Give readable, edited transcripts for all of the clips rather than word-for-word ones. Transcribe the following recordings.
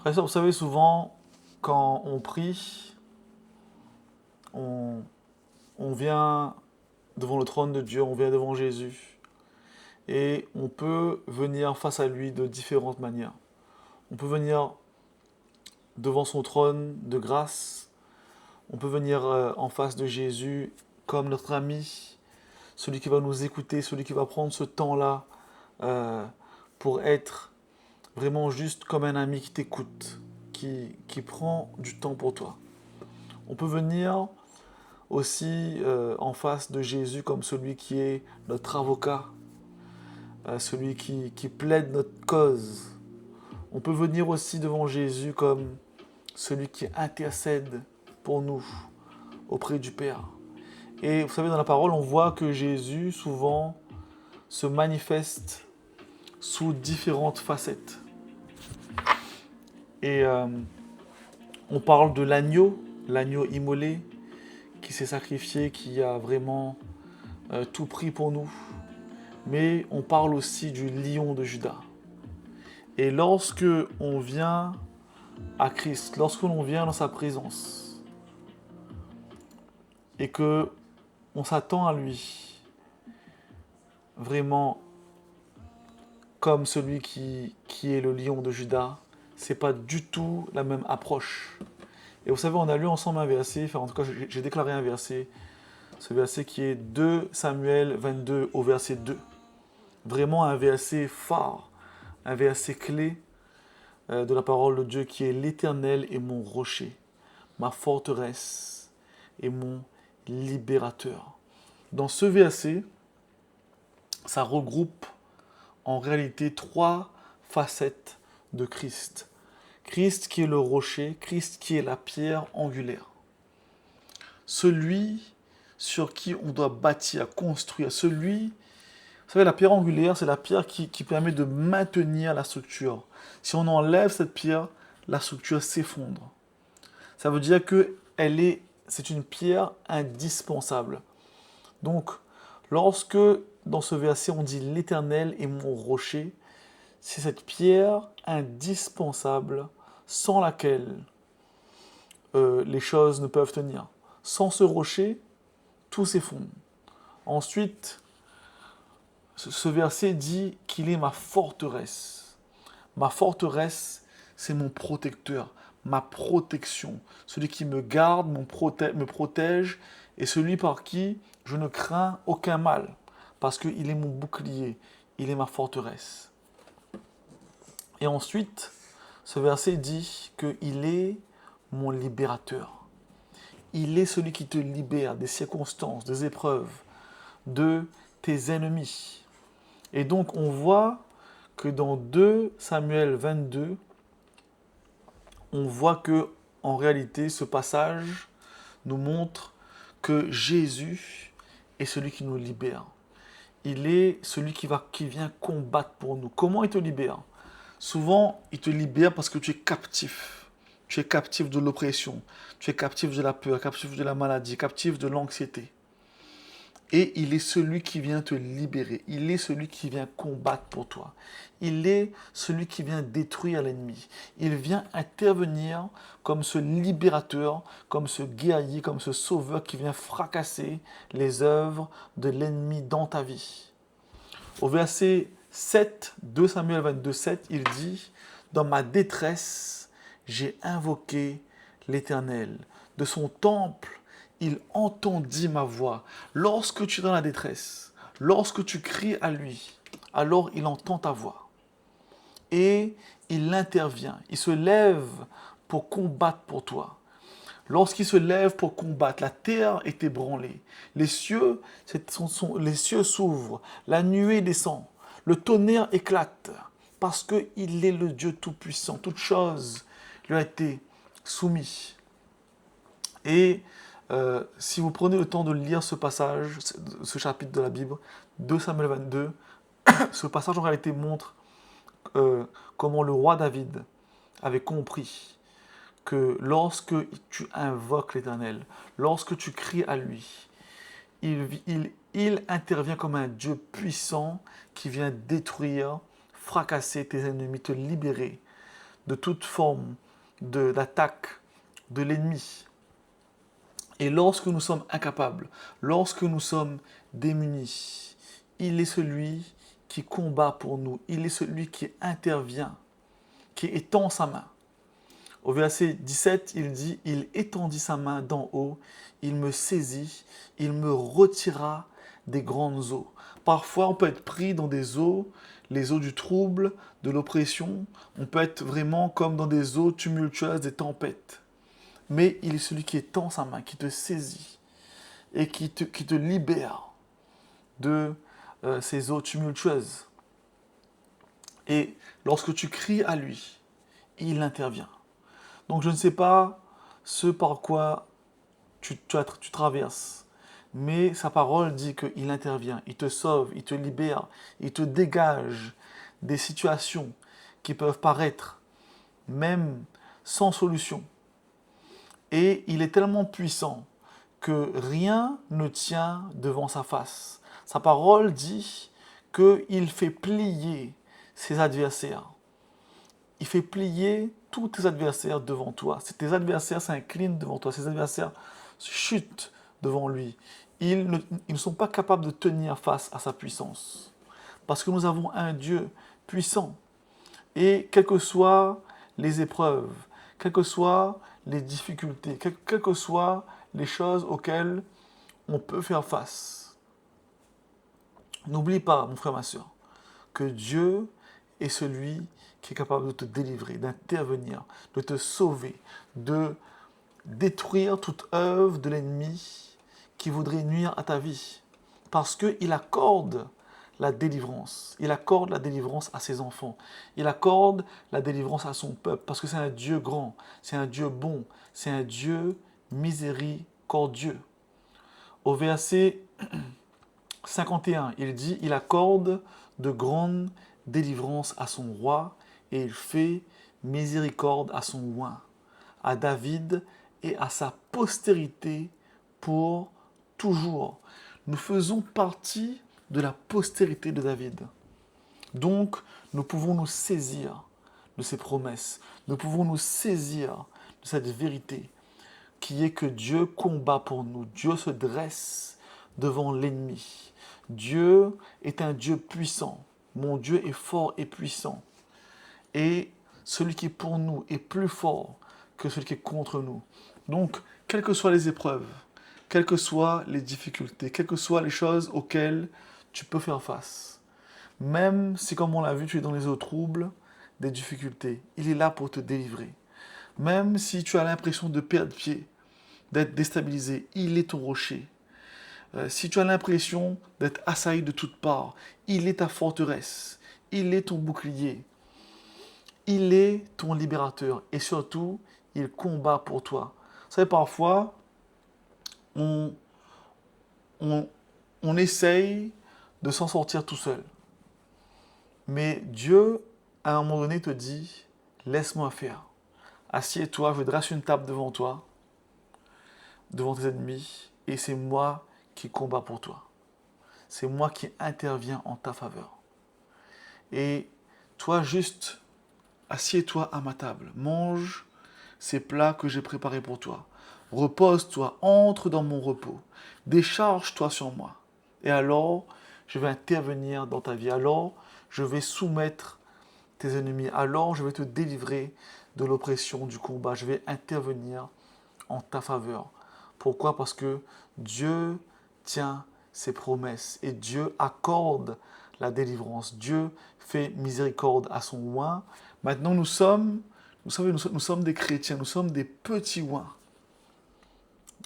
Frère et sœurs, vous savez, souvent, quand on prie, on, on vient devant le trône de Dieu, on vient devant Jésus, et on peut venir face à lui de différentes manières. On peut venir devant son trône de grâce, on peut venir en face de Jésus comme notre ami, celui qui va nous écouter, celui qui va prendre ce temps-là euh, pour être vraiment juste comme un ami qui t'écoute, qui prend du temps pour toi. On peut venir aussi en face de Jésus comme celui qui est notre avocat, celui qui plaide notre cause. On peut venir aussi devant Jésus comme celui qui intercède pour nous auprès du Père. Et vous savez, dans la parole, on voit que Jésus souvent se manifeste sous différentes facettes. Et on parle de l'agneau immolé, qui s'est sacrifié, qui a vraiment tout pris pour nous. Mais on parle aussi du lion de Juda. Et lorsque on vient à Christ, lorsque l'on vient dans sa présence, et que on s'attend à lui, vraiment comme celui qui est le lion de Juda, c'est pas du tout la même approche. Et vous savez, on a lu ensemble un verset, enfin en tout cas j'ai déclaré un verset, ce verset qui est 2 Samuel 22 au verset 2. Vraiment un verset phare, un verset clé de la parole de Dieu qui est l'Éternel est mon rocher, ma forteresse et mon libérateur. Dans ce verset, ça regroupe en réalité trois facettes de Christ. Christ qui est le rocher, Christ qui est la pierre angulaire. Celui sur qui on doit bâtir, construire, celui... Vous savez, la pierre angulaire, c'est la pierre qui permet de maintenir la structure. Si on enlève cette pierre, la structure s'effondre. Ça veut dire que c'est une pierre indispensable. Donc, lorsque dans ce verset on dit l'Éternel est mon rocher, c'est cette pierre indispensable sans laquelle les choses ne peuvent tenir. Sans ce rocher, tout s'effondre. Ensuite, ce verset dit qu'il est ma forteresse. Ma forteresse, c'est mon protecteur, ma protection. Celui qui me garde, me protège, et celui par qui je ne crains aucun mal. Parce qu'il est mon bouclier, il est ma forteresse. Et ensuite, ce verset dit qu'il est mon libérateur. Il est celui qui te libère des circonstances, des épreuves, de tes ennemis. Et donc on voit que dans 2 Samuel 22, on voit que en réalité ce passage nous montre que Jésus est celui qui nous libère. Il est celui qui vient combattre pour nous. Comment il te libère? Souvent, il te libère parce que tu es captif. Tu es captif de l'oppression. Tu es captif de la peur, captif de la maladie, captif de l'anxiété. Et il est celui qui vient te libérer. Il est celui qui vient combattre pour toi. Il est celui qui vient détruire l'ennemi. Il vient intervenir comme ce libérateur, comme ce guerrier, comme ce sauveur qui vient fracasser les œuvres de l'ennemi dans ta vie. Au verset 7, 2 Samuel 22, 7, il dit « Dans ma détresse, j'ai invoqué l'Éternel. De son temple, il entendit ma voix. » Lorsque tu es dans la détresse, lorsque tu cries à lui, alors il entend ta voix. Et il intervient, il se lève pour combattre pour toi. Lorsqu'il se lève pour combattre, la terre est ébranlée. Les cieux s'ouvrent, la nuée descend, le tonnerre éclate, parce qu'il est le Dieu Tout-Puissant. Toute chose lui a été soumise. Et si vous prenez le temps de lire ce passage, ce chapitre de la Bible, 2 Samuel 22, ce passage en réalité montre comment le roi David avait compris que lorsque tu invoques l'Éternel, lorsque tu cries à lui, il intervient comme un Dieu puissant qui vient détruire, fracasser tes ennemis, te libérer de toute forme d'attaque de l'ennemi. Et lorsque nous sommes incapables, lorsque nous sommes démunis, il est celui qui combat pour nous, il est celui qui intervient, qui étend sa main. Au verset 17, il dit, il étendit sa main d'en haut, il me saisit, il me retira des grandes eaux. Parfois, on peut être pris dans des eaux, les eaux du trouble, de l'oppression. On peut être vraiment comme dans des eaux tumultueuses, des tempêtes. Mais il est celui qui étend sa main, qui te saisit et qui te libère de ces eaux tumultueuses. Et lorsque tu cries à lui, il intervient. Donc je ne sais pas ce par quoi tu traverses, mais sa parole dit qu'il intervient, il te sauve, il te libère, il te dégage des situations qui peuvent paraître même sans solution. Et il est tellement puissant que rien ne tient devant sa face. Sa parole dit qu'il fait plier ses adversaires. Il fait plier tous tes adversaires devant toi. Tes adversaires s'inclinent devant toi. Ces adversaires chutent devant lui. Ils ne sont pas capables de tenir face à sa puissance. Parce que nous avons un Dieu puissant. Et quelles que soient les épreuves, quelles que soient les difficultés, quelles que soient les choses auxquelles on peut faire face, n'oublie pas, mon frère, ma soeur, que Dieu est celui qui est capable de te délivrer, d'intervenir, de te sauver, de détruire toute œuvre de l'ennemi qui voudrait nuire à ta vie. Parce qu'il accorde la délivrance. Il accorde la délivrance à ses enfants. Il accorde la délivrance à son peuple. Parce que c'est un Dieu grand, c'est un Dieu bon, c'est un Dieu miséricordieux. Au verset 51, il dit, il accorde de grandes délivrances à son roi et il fait miséricorde à son oint, à David et à sa postérité pour toujours. Nous faisons partie de la postérité de David. Donc, nous pouvons nous saisir de ces promesses. Nous pouvons nous saisir de cette vérité qui est que Dieu combat pour nous. Dieu se dresse devant l'ennemi. Dieu est un Dieu puissant. Mon Dieu est fort et puissant. Et celui qui est pour nous est plus fort que celui qui est contre nous. Donc, quelles que soient les épreuves, quelles que soient les difficultés, quelles que soient les choses auxquelles tu peux faire face, même si, comme on l'a vu, tu es dans les eaux troubles, des difficultés, il est là pour te délivrer. Même si tu as l'impression de perdre pied, d'être déstabilisé, il est ton rocher. Si tu as l'impression d'être assailli de toutes parts, il est ta forteresse, il est ton bouclier, il est ton libérateur et surtout, il combat pour toi. Vous savez, parfois, on essaye de s'en sortir tout seul. Mais Dieu, à un moment donné, te dit, laisse-moi faire. Assieds-toi, je dresse une table devant toi, devant tes ennemis, et c'est moi qui combats pour toi. C'est moi qui interviens en ta faveur. Et toi, juste, assieds-toi à ma table, mange ces plats que j'ai préparés pour toi. Repose-toi, entre dans mon repos, décharge-toi sur moi. Et alors, je vais intervenir dans ta vie. Alors, je vais soumettre tes ennemis. Alors, je vais te délivrer de l'oppression, du combat. Je vais intervenir en ta faveur. Pourquoi? Parce que Dieu tient ses promesses et Dieu accorde la délivrance. Dieu fait miséricorde à son oint. Maintenant, nous sommes des chrétiens, nous sommes des petits oints.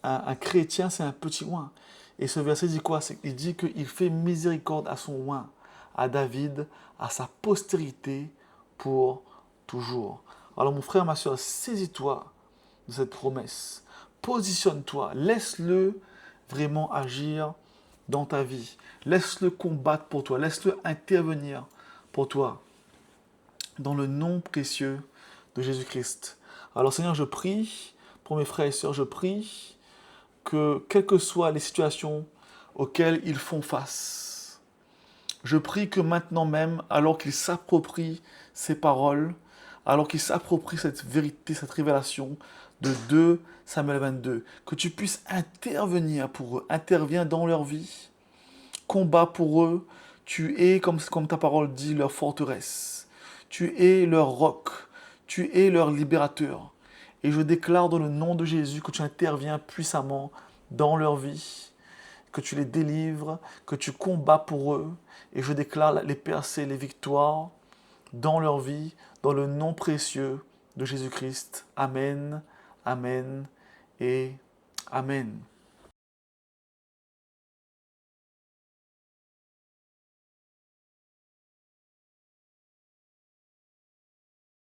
Un chrétien, c'est un petit oint. Et ce verset dit quoi? Il dit qu'il fait miséricorde à son oint, à David, à sa postérité pour toujours. Alors mon frère, ma soeur, saisis-toi de cette promesse. Positionne-toi, laisse-le vraiment agir dans ta vie. Laisse-le combattre pour toi, laisse-le intervenir pour toi. Dans le nom précieux de Jésus-Christ. Alors Seigneur, je prie pour mes frères et sœurs, je prie que quelles que soient les situations auxquelles ils font face, je prie que maintenant même, alors qu'ils s'approprient ces paroles, alors qu'ils s'approprient cette vérité, cette révélation de 2 Samuel 22. Que tu puisses intervenir pour eux, interviens dans leur vie, combat pour eux. Tu es, comme ta parole dit, leur forteresse. Tu es leur roc. Tu es leur libérateur. Et je déclare dans le nom de Jésus que tu interviens puissamment dans leur vie, que tu les délivres, que tu combats pour eux. Et je déclare les percées, les victoires dans leur vie, dans le nom précieux de Jésus-Christ. Amen, amen et amen.